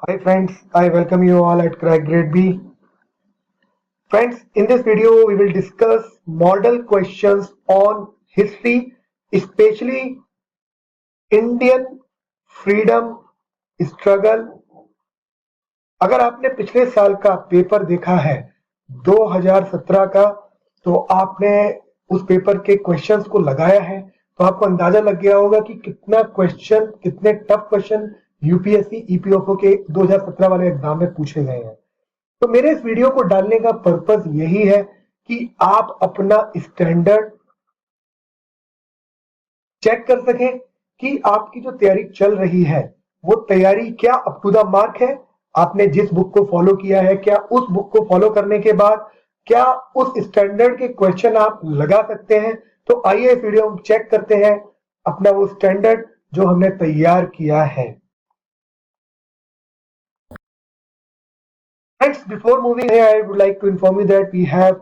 Hi friends, I welcome you all at Crack Grade B. Friends, in this video we will discuss model questions on history, especially Indian freedom struggle. अगर आपने पिछले साल का paper देखा है 2017 का, तो आपने उस पेपर के क्वेश्चंस को लगाया है, तो आपको अंदाजा लग गया होगा कि कितना क्वेश्चन, कितने टफ क्वेश्चन यूपीएससी ईपीएफओ के 2017 वाले एग्जाम में पूछे गए हैं। तो मेरे इस वीडियो को डालने का पर्पस यही है कि आप अपना स्टैंडर्ड चेक कर सकें कि आपकी जो तैयारी चल रही है वो तैयारी क्या अप टू द मार्क है, आपने जिस बुक को फॉलो किया है क्या उस बुक को फॉलो करने के बाद क्या उस स्टैंडर्ड के क्वेश्चन आप लगा सकते हैं। तो आइए इस वीडियो में चेक करते हैं अपना वो स्टैंडर्ड जो हमने तैयार किया है। Friends, before moving ahead, I would like to inform you that we have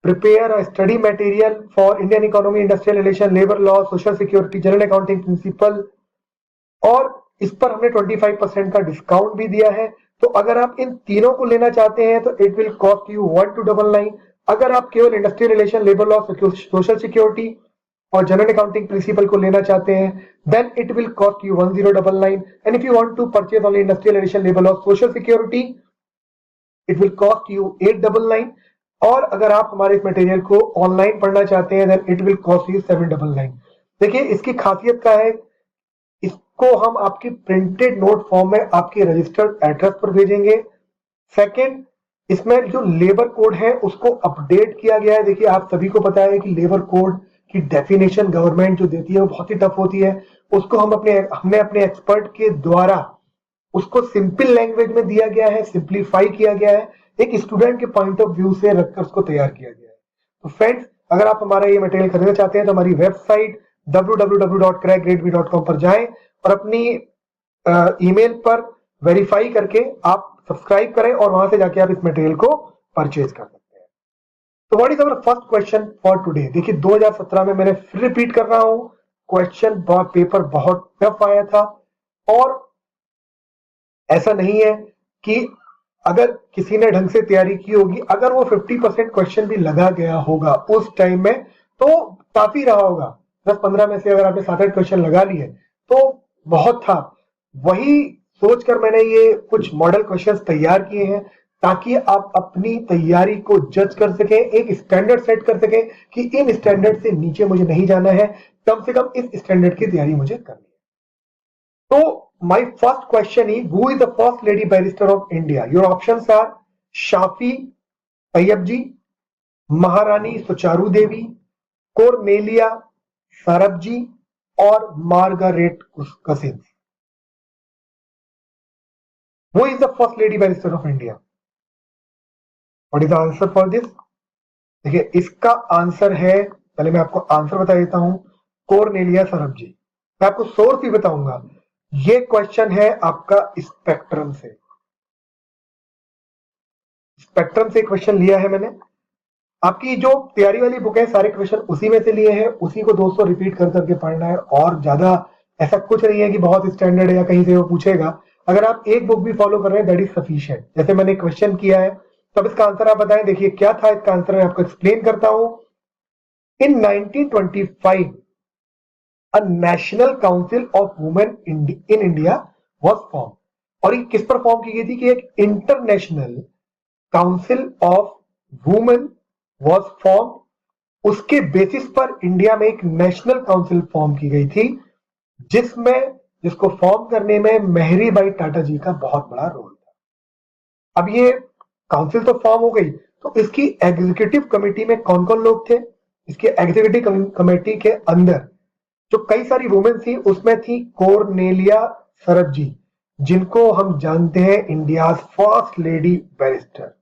prepare a study material for Indian economy, industrial relation, labor law, social security, general accounting principle, और इस पर हमने 25% का डिस्काउंट भी दिया है। तो अगर आप इन तीनों को लेना चाहते हैं तो इट विल कॉस्ट यू 1299। अगर आप केवल industrial relation, labour law, social security और जनरल अकाउंटिंग प्रिंसिपल को लेना चाहते हैं then it will cost you 1099। And if you want to purchase only industrial relation, labour law, social security, it will cost you 899। और अगर आप हमारे इस मटेरियल को ऑनलाइन पढ़ना चाहते हैं then it will cost you 799। देखिए इसकी खासियत क्या है, इसको हम आपकी प्रिंटेड नोट फॉर्म में आपके रजिस्टर्ड एड्रेस पर भेजेंगे। सेकंड, इसमें जो लेबर कोड है उसको अपडेट किया गया है। देखिए आप सभी को पता है कि लेबर कोड की डेफिनेशन गवर्नमेंट जो देती है वो बहुत ही टफ होती है। उसको हमने अपने एक्सपर्ट के द्वारा उसको सिंपल लैंग्वेज में दिया गया है, सिंप्लीफाई किया गया है, एक स्टूडेंट के पॉइंट ऑफ व्यू से रखकर उसको तैयार किया गया है। तो फ्रेंड्स, अगर आप हमारा ये मटेरियल खरीदना चाहते हैं तो हमारी वेबसाइट www.crackgrade.com पर जाएं और अपनी ईमेल पर वेरीफाई करके आप सब्सक्राइब करें और वहां से जाके आप इस मटेरियल को परचेज कर सकते हैं। तो what is our first question for today. देखिए 2017 में मैंने फिर रिपीट कर रहा हूं, क्वेश्चन पेपर बहुत टफ आया था। और ऐसा नहीं है कि अगर किसी ने ढंग से तैयारी की होगी, अगर वो 50% क्वेश्चन भी लगा गया होगा उस टाइम में तो काफी रहा होगा। 10-15 में से अगर आपने 7-8 क्वेश्चन लगा लिए तो बहुत था। वही सोचकर मैंने ये कुछ मॉडल क्वेश्चंस तैयार किए हैं ताकि आप अपनी तैयारी को जज कर सकें, एक स्टैंडर्ड सेट कर सकें कि इन स्टैंडर्ड से नीचे मुझे नहीं जाना है, कम से कम इस स्टैंडर्ड की तैयारी मुझे करनी है। So, my first question is, who is the first lady barrister of India? Your options are Shafi Tayyab ji, Maharani Sucharu Devi, Cornelia Sarab ji, or Margaret Cousins. Who is the first lady barrister of India? What is the answer for this? देखिए इसका answer है, पहले मैं आपको answer बता देता हूं, Cornelia सरब जी। मैं आपको सोर्स भी बताऊंगा। ये क्वेश्चन है आपका स्पेक्ट्रम से, स्पेक्ट्रम से क्वेश्चन लिया है मैंने। आपकी जो तैयारी वाली बुक है सारे क्वेश्चन उसी में से लिए हैं, उसी को दोस्तों रिपीट कर करके पढ़ना है। और ज्यादा ऐसा कुछ नहीं है कि बहुत स्टैंडर्ड है या कहीं से वो पूछेगा। अगर आप एक बुक भी फॉलो कर रहे हैं दैट इज सफिशिएंट। जैसे मैंने क्वेश्चन किया है तो अब इसका आंसर आप बताएं। देखिए क्या था इसका आंसर, मैं आपको एक्सप्लेन करता हूं। इन 1925 a national council of women in India was form. और ये किस पर फॉर्म की गई थी कि एक international council of women was form. उसके बेसिस पर इंडिया में एक नेशनल काउंसिल फॉर्म की गई थी जिसको फॉर्म करने में मेहरी बाई टाटा जी का बहुत बड़ा रोल था। अब ये काउंसिल तो फॉर्म हो गई, तो इसकी एग्जीक्यूटिव कमेटी में कौन कौन लोग थे। इसके एग्जीक्यूटिव कमेटी के अंदर जो कई सारी वुमेन थी उसमें थी कॉर्नेलिया सरब जी, जिनको हम जानते हैं इंडिया फर्स्ट लेडी बैरिस्टर।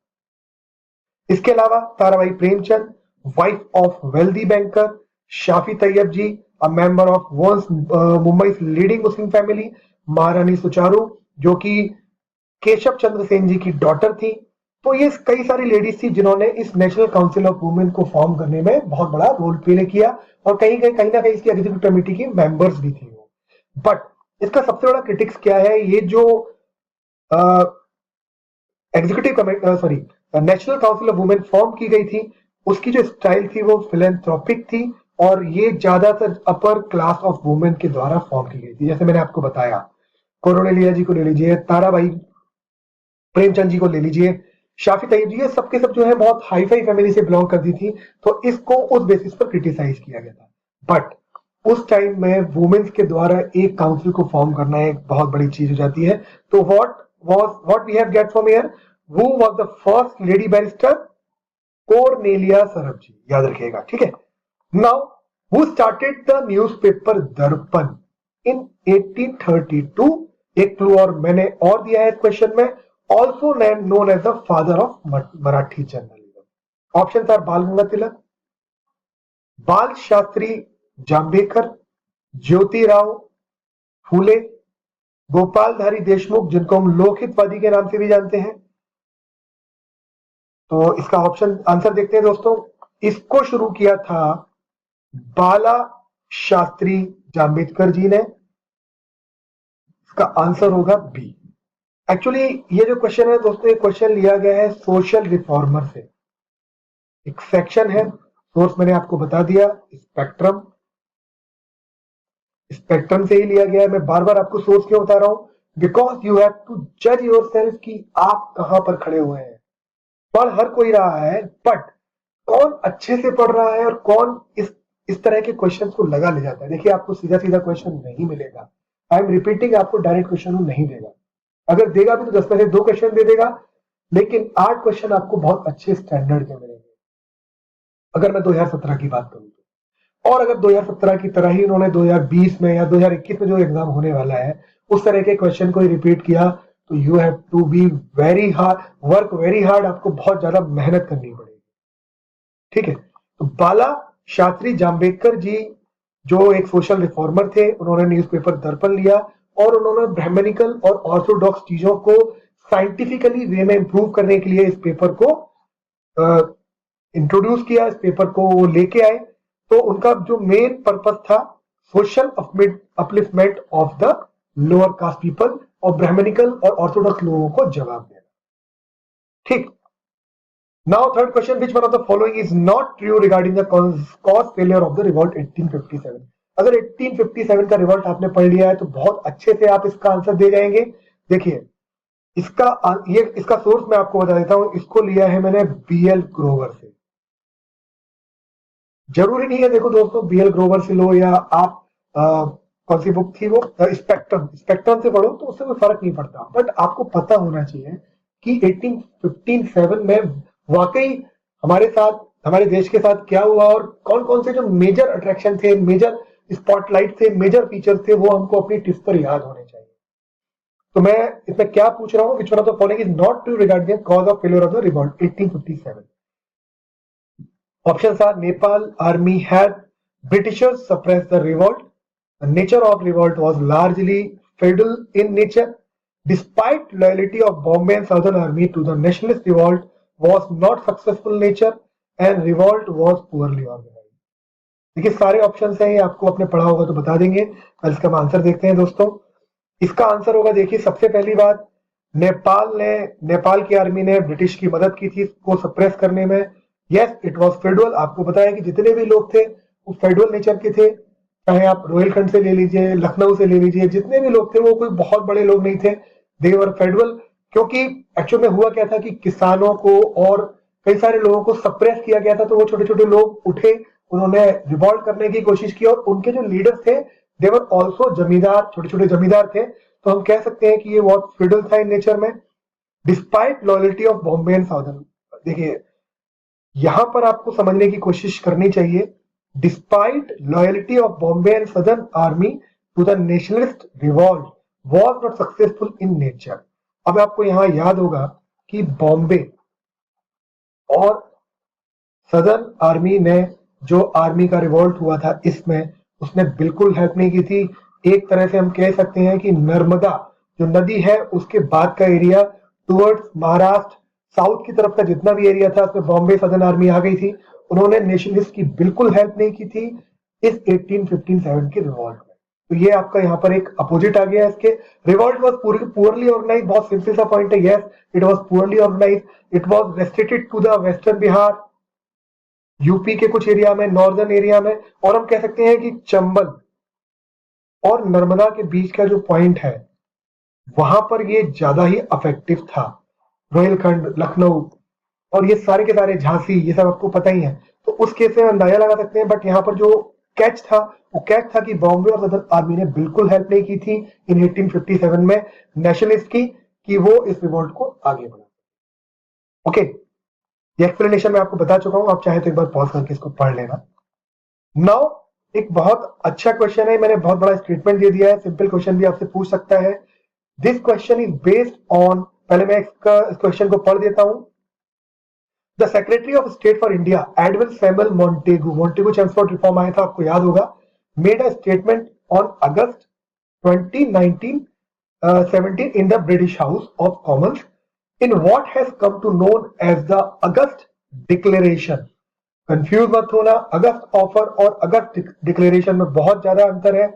इसके अलावा Tarabai Premchand, wife of wealthy banker, Shafi Tyab ji, a member of once Mumbai leading Muslim family, Maharani Sucharu जो कि केशव चंद्र सेन जी की डॉटर थी। तो ये कई सारी लेडीज थी जिन्होंने इस नेशनल काउंसिल ऑफ वुमेन को फॉर्म करने में बहुत बड़ा रोल प्ले किया और कहीं ना कहीं इसकी एग्जीक्यूटिव कमेटी की मेंबर्स भी थी वो। बट इसका सबसे बड़ा क्रिटिक्स क्या है, ये जो executive sorry national council of women form की गई थी, उसकी जो स्टाइल थी वो फिलेंथ्रोपिक थी और ये ज्यादातर अपर क्लास ऑफ वुमेन के द्वारा फॉर्म की गई थी। जैसे मैंने आपको बताया, कोरोनेलिया जी को ले लीजिए, ताराबाई प्रेमचंद जी को ले लीजिए, शाफी तैयब जी, ये सबके सब जो है बहुत हाई फाई फैमिली से बिलोंग करती थी, तो इसको उस बेसिस पर क्रिटिसाइज किया गया था। बट उस टाइम में वुमेन्स के द्वारा एक काउंसिल को फॉर्म करना एक बहुत बड़ी चीज हो जाती है। तो what we have get from here, who was the first lady barrister? Cornelia Sorabji, याद रखिएगा, ठीक है। Now who started the newspaper Darpan in 1832? एक क्लू और मैंने और दिया है क्वेश्चन में, also known as the father of Marathi journalism. Option are Bal Gangadhar तिलक, बाल शास्त्री जांभेकर, ज्योतिराव फूले, गोपालधारी देशमुख, जिनको हम लोकहितवादी के नाम से भी जानते हैं। तो इसका ऑप्शन आंसर देखते हैं दोस्तों। इसको शुरू किया था बाला शास्त्री जांभेकर जी ने। इसका आंसर होगा बी। एक्चुअली ये जो क्वेश्चन है दोस्तों, ये क्वेश्चन लिया गया है सोशल रिफॉर्मर से। एक सेक्शन है, सोर्स मैंने आपको बता दिया, स्पेक्ट्रम। स्पेक्ट्रम से ही लिया गया है। मैं बार बार आपको सोर्स क्यों बता रहा हूं? बिकॉज यू हैव टू जज योर सेल्फ कि आप कहां पर खड़े हुए हैं। पढ़ हर कोई रहा है, बट कौन अच्छे से पढ़ रहा है और कौन इस तरह के क्वेश्चन को लगा ले जाता है। देखिए, आपको सीधा सीधा क्वेश्चन नहीं मिलेगा। आई एम रिपीटिंग, आपको डायरेक्ट क्वेश्चन नहीं देगा। अगर देगा भी तो 10 में से 2 क्वेश्चन दे देगा, लेकिन 8 क्वेश्चन आपको बहुत अच्छे स्टैंडर्ड के मिलेंगे अगर मैं 2017 की बात करूं तो। और अगर 2017 की तरह ही उन्होंने 2020 में या 2021 में जो एग्जाम होने वाला है उस तरह के क्वेश्चन को रिपीट किया, तो you have to be very hard, work very hard, आपको बहुत ज्यादा मेहनत करनी पड़ेगी, ठीक है। तो बाला शास्त्री जांभेकर जी जो एक सोशल रिफॉर्मर थे, उन्होंने न्यूज़पेपर दर्पण लिया और उन्होंने ब्राह्मणिकल और ऑर्थोडॉक्स चीजों को साइंटिफिकली वे में इंप्रूव करने के लिए इस पेपर को इंट्रोड्यूस किया, इस पेपर को वो लेके आए। तो उनका जो मेन पर्पस था, social upliftment of the lower caste people और ब्राह्मणिकल और ऑर्थोडॉक्स लोगों को जवाब देना, ठीक। Now third question, which one of the following is not true regarding the cause failure of the revolt 1857? अगर 1857 का रिवॉल्ट आपने पढ़ लिया है तो बहुत अच्छे से आप इसका आंसर दे जाएंगे। देखिए, इसका सोर्स मैं आपको बता देता हूं, इसको लिया है मैंने बीएल ग्रोवर से। जरूरी नहीं है, देखो दोस्तों, बीएल ग्रोवर से लो या आप कौन सी बुक थी वो, स्पेक्ट्रम से पढ़ो, तो उससे कोई फर्क नहीं पड़ता। बट आपको पता होना चाहिए कि 1857 में वाकई हमारे साथ, हमारे देश के साथ क्या हुआ और कौन कौन से जो मेजर अट्रैक्शन थे, मेजर स्पॉटलाइट थे, मेजर फीचर्स थे, वो हमको अपनी टिप्स पर याद होने चाहिए। तो मैं इसमें क्या पूछ रहा हूं, which one of the following is not true regarding the cause of failure of the revolt 1857? Options are Nepal army had Britishers suppress the revolt. The nature of revolt was largely feudal in nature. Despite loyalty of Bombay and Southern Army to the nationalist revolt was not successful nature and revolt was poorly organized. देखिए, सारे option हैं, आपको आपने पढ़ा होगा तो बता देंगे। कल इसका आंसर देखते हैं दोस्तों। इसका आंसर होगा, देखिए, सबसे पहली बात, नेपाल की आर्मी ने ब्रिटिश की मदद की थी इसको सप्रेस करने में। Yes, it was federal. आपको बताया कि जितने भी लोग थे वो फेडरल नेचर के थे, चाहे आप रोहिलखंड से ले लीजिए, लखनऊ से ले लीजिए, जितने भी लोग थे वो कोई बहुत बड़े लोग नहीं थे, दे वर फेडरल। क्योंकि एक्चुअल में हुआ क्या था कि किसानों को और कई सारे लोगों को सप्रेस किया गया था, तो वो छोटे छोटे लोग उठे, उन्होंने रिवॉल्ट करने की कोशिश की और उनके जो लीडर थे दे वर ऑल्सो जमींदार, छोटे छोटे जमींदार थे। तो हम कह सकते हैं कि ये बहुत फेडरल था इन नेचर में। Despite loyalty of Bombay and southern, देखिए यहां पर आपको समझने की कोशिश करनी चाहिए, despite loyalty of Bombay and southern army to the nationalist revolt was not successful in nature. अब आपको यहां याद होगा कि बॉम्बे और सदर्न आर्मी ने जो आर्मी का रिवॉल्ट हुआ था इसमें उसने बिल्कुल हेल्प नहीं की थी। एक तरह से हम कह सकते हैं कि नर्मदा जो नदी है उसके बाद का एरिया टुवर्ड्स महाराष्ट्र साउथ की तरफ का जितना भी एरिया था उसमें बॉम्बे सदर्न आर्मी आ गई थी। उन्होंने नेशनलिस्ट की बिल्कुल हेल्प नहीं की थी इस 1857 के रिवॉल्ट में। तो ये आपका यहाँ पर एक अपोजिट आ गया इसके। रिवॉल्ट वॉज पुअरली ऑर्गेनाइज, बहुत सिंपल सा पॉइंट है, yes it was poorly organise, it was restricted to the western Bihar, UP के कुछ एरिया में, नॉर्दर्न एरिया में, और हम कह सकते हैं कि चंबल और नर्मदा के बीच का जो पॉइंट है वहां पर ये ज्यादा ही अफेक्टिव था। रोहिलखंड, लखनऊ और ये सारे के सारे, झांसी, ये सब आपको पता ही है। तो उस केस में अंदाजा लगा सकते हैं, बट यहाँ पर जो कैच था वो कैच था कि बॉम्बे और सदर्न आर्मी ने बिल्कुल हेल्प नहीं की थी इन 1857 में नेशनलिस्ट की, कि वो इस रिवोल्ट को आगे बढ़ा। ओके, ये एक्सप्लेनेशन मैं आपको बता चुका हूं, आप चाहे तो एक बार पॉज करके इसको पढ़ लेना। नाउ एक बहुत अच्छा क्वेश्चन है, मैंने बहुत बड़ा स्टेटमेंट दे दिया है, सिंपल क्वेश्चन भी आपसे पूछ सकता है। This question is based on, पहले मैं इस क्वेश्चन को पढ़ देता हूं। The secretary of state for India Edwin Samuel Montagu Chelmsford reform आया था, आपको याद होगा, made a statement on August 1917 in the British House of Commons in what has come to known as the August Declaration. Confuse मत होना, अगस्त offer और अगस्त declaration में बहुत ज्यादा अंतर है।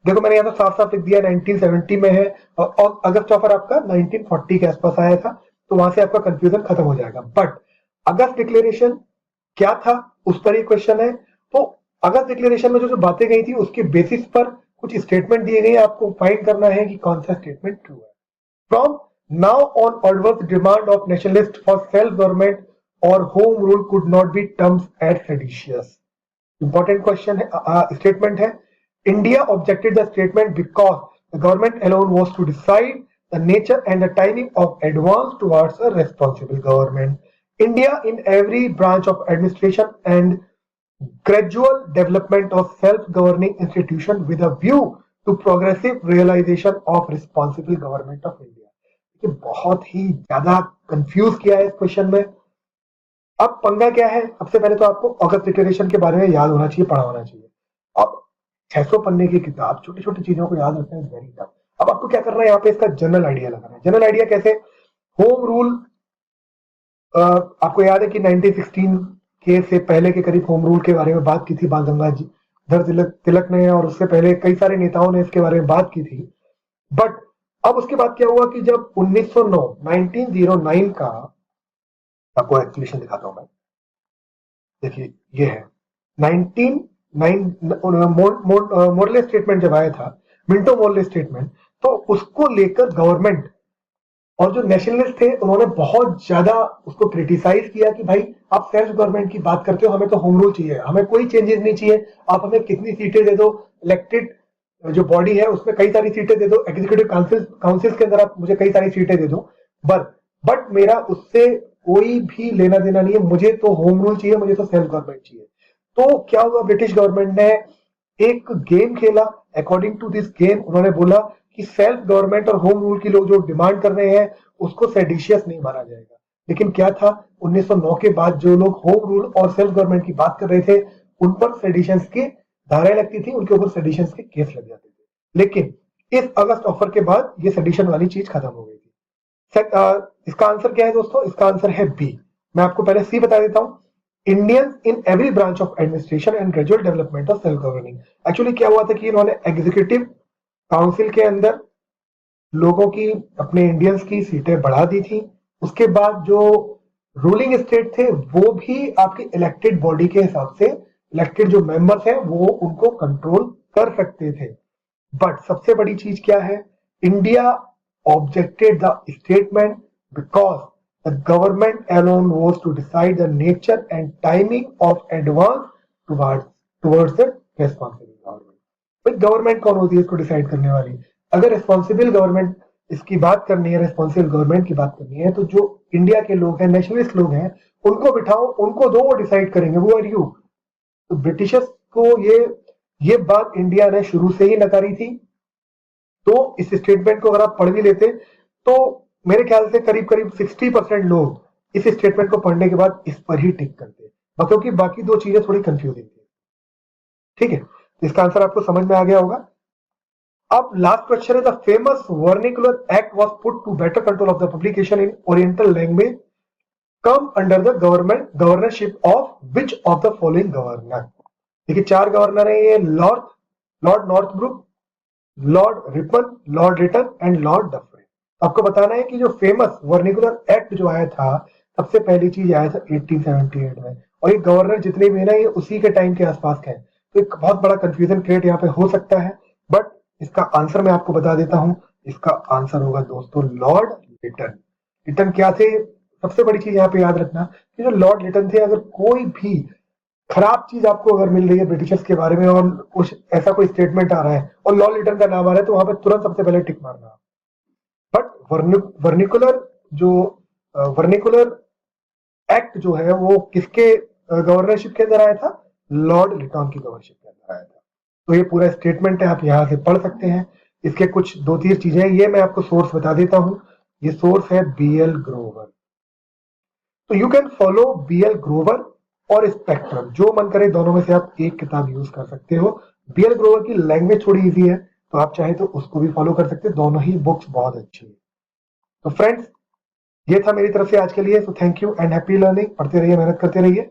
देखो मैंने यहाँ साफ साफ लिख दिया 1970 में है, और अगस्त ऑफर आपका 1940 के आसपास आया था, तो वहां से आपका कंफ्यूजन खत्म हो जाएगा। बट अगस्त डिक्लेरेशन क्या था, उस पर ही क्वेश्चन है। तो अगस्त डिक्लेरेशन में जो जो बातें गई थी उसके बेसिस पर कुछ स्टेटमेंट दिए गए, आपको फाइंड करना है कि कौन सा स्टेटमेंट ट्रू है। From now on onwards demand of nationalist for self government और home rule could not be terms as seditious. Important question है, स्टेटमेंट है। India objected the statement because the government alone was to decide the nature and the timing of advance towards a responsible government. India in every branch of administration and gradual development of self-governing institution with a view to progressive realization of responsible government of India। ये बहुत ही ज्यादा confuse किया है इस question में। अब पंगा क्या है, सबसे पहले तो आपको अगस्त डिक्लेरेशन के बारे में याद होना चाहिए, पढ़ा होना चाहिए। अब 600 पन्ने की किताब, छोटी छोटी चीजों को याद रखना इज वेरी टफ। अब आपको क्या करना है, यहाँ पे इसका जनरल आइडिया लगाना है। जनरल आइडिया कैसे, होम रूल, आपको याद है कि 1916 के से पहले के करीब होम रूल के बारे में बात की थी बाल गंगाधर तिलक ने, और उससे पहले कई सारे नेताओं ने इसके बारे में बात की थी। बट अब उसके बाद क्या हुआ कि जब 1909 का, आपको एक्सप्लेनेशन दिखाता हूं मैं, देखिए ये है 1909 मोरले स्टेटमेंट जब आया था, मिंटो मोरले स्टेटमेंट, तो उसको लेकर गवर्नमेंट और जो नेशनलिस्ट थे उन्होंने बहुत ज्यादा उसको क्रिटिसाइज किया कि भाई आप सेल्फ गवर्नमेंट की बात करते हो, हमें तो होम रूल चाहिए, हमें कोई चेंजेस नहीं चाहिए, आप हमें कितनी सीटें दे दो, इलेक्टेड जो बॉडी है उसमें कई सारी सीटें दे दो, एग्जीक्यूटिव काउंसिल के अंदर आप मुझे कई सारी सीटें दे दो, बट मेरा उससे कोई भी लेना देना नहीं है, मुझे तो होम रूल चाहिए, मुझे तो सेल्फ गवर्नमेंट चाहिए। तो क्या हुआ, ब्रिटिश गवर्नमेंट ने एक गेम खेला। अकॉर्डिंग टू दिस गेम उन्होंने बोला कि सेल्फ गवर्नमेंट और होम रूल की लोग जो डिमांड कर रहे हैं उसको सेडिशियस नहीं माना जाएगा। लेकिन क्या था, 1909 के बाद जो लोग होम रूल और सेल्फ गवर्नमेंट की बात कर रहे थे उन पर सेडिशंस की धाराएं लगती थी, उनके ऊपर सेडिशंस के केस लग जाते थे। लेकिन इस अगस्त ऑफर के बाद ये सेडिशन वाली चीज खत्म हो गई थी। इसका आंसर क्या है दोस्तों, इसका आंसर है बी। मैं आपको पहले सी बता देता हूं, Indians in every branch of administration and gradual development of self governing. Actually क्या हुआ था कि इन्होंने एग्जीक्यूटिव काउंसिल के अंदर लोगों की, अपने इंडियंस की सीटें बढ़ा दी थी। उसके बाद जो रूलिंग स्टेट थे वो भी आपके इलेक्टेड बॉडी के हिसाब से, इलेक्टेड जो मेंबर्स हैं वो उनको कंट्रोल कर सकते थे। बट सबसे बड़ी चीज क्या है, India objected the statement because the government alone was to decide the nature and timing of advance towards the responsible government। भाई गवर्नमेंट कौन होती है इसको डिसाइड करने वाली, अगर रिस्पॉन्सिबल गवर्नमेंट इसकी बात करनी है, रिस्पॉन्सिबल गवर्नमेंट की बात करनी है, तो जो इंडिया के लोग हैं, नेशनलिस्ट लोग हैं, उनको बिठाओ, उनको दो, वो डिसाइड करेंगे, वो आर यू। तो ब्रिटिशर्स को ये बात इंडिया ने शुरू से ही नकारी थी। तो इस स्टेटमेंट को अगर आप पढ़ भी लेते तो मेरे ख्याल से करीब करीब 60% लोग इस स्टेटमेंट को पढ़ने के बाद इस पर ही टिक करते, क्योंकि बाकी दो चीजें थोड़ी कंफ्यूजिंग थी। ठीक है, इसका आंसर आपको समझ में आ गया होगा। अब लास्ट क्वेश्चन है, the famous vernacular act was put to better control of the publication in oriental language come under the governorship of which of the following governor. देखिए 4 गवर्नर है ये, Lord Northbrook, Lord Ripon, Lord Lytton and Lord Dufferin. आपको बताना है कि जो famous vernacular act जो आया था, सबसे पहली चीज आया था 1878 में, और ये गवर्नर जितने भी है ना, ये उसी के टाइम के आसपास के हैं। तो एक बहुत बड़ा कंफ्यूजन क्रिएट यहाँ पे हो सकता है, बट इसका आंसर मैं आपको बता देता हूँ। इसका आंसर होगा दोस्तों लॉर्ड लिटन। लिटन क्या थे? सबसे बड़ी चीज यहाँ पे याद रखना कि जो लॉर्ड लिटन थे, अगर कोई भी खराब चीज आपको अगर मिल रही है ब्रिटिशर्स के बारे में और कुछ ऐसा कोई स्टेटमेंट आ रहा है और लॉर्ड लिटन का नाम आ रहा है, तो वहां पे तुरंत सबसे पहले टिक मारना। बट वर्निकुलर जो वर्निकुलर एक्ट जो है वो किसके गवर्नरशिप के अंदर आया था? लॉर्ड लिटन की गवर्नरशिप के अंदर आया था। तो ये पूरा स्टेटमेंट है, आप यहाँ से पढ़ सकते हैं। इसके कुछ दो तीन चीजें, ये मैं आपको सोर्स बता देता हूँ। ये सोर्स है बीएल ग्रोवर। तो you can follow BL Grover और स्पेक्ट्रम, जो मन करे दोनों में से आप एक किताब यूज कर सकते हो। बीएल ग्रोवर की लैंग्वेज थोड़ी इजी है, तो आप चाहे तो उसको भी फॉलो कर सकते हैं। दोनों ही बुक्स बहुत अच्छी है। तो फ्रेंड्स, ये था मेरी तरफ से आज के लिए। So thank you and happy learning. पढ़ते रहिए, मेहनत करते रहिए।